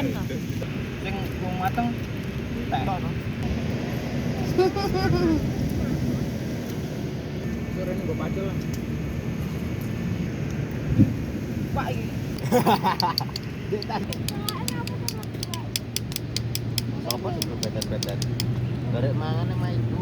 Pen to. Sing wong mateng teh. Sore ini gue pacul. Pak iki. Sopo sih betet-betet. Barek mangan sama ibu.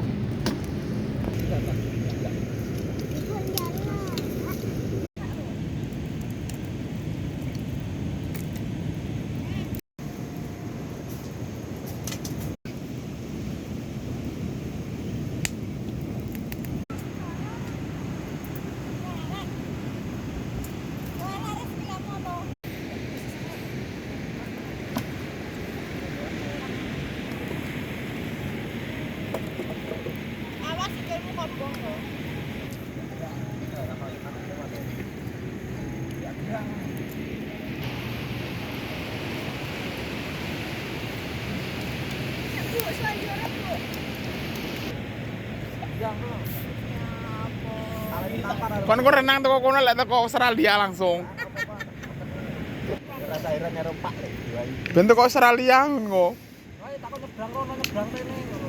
Awas sikilmu kobong to. Kon ku renang teko kono lek teko Australia langsung. Rasa heran karo Pak lek. Ben teko Australia ngono. Ayo takon nyebrang kono nyebrang kene ngono.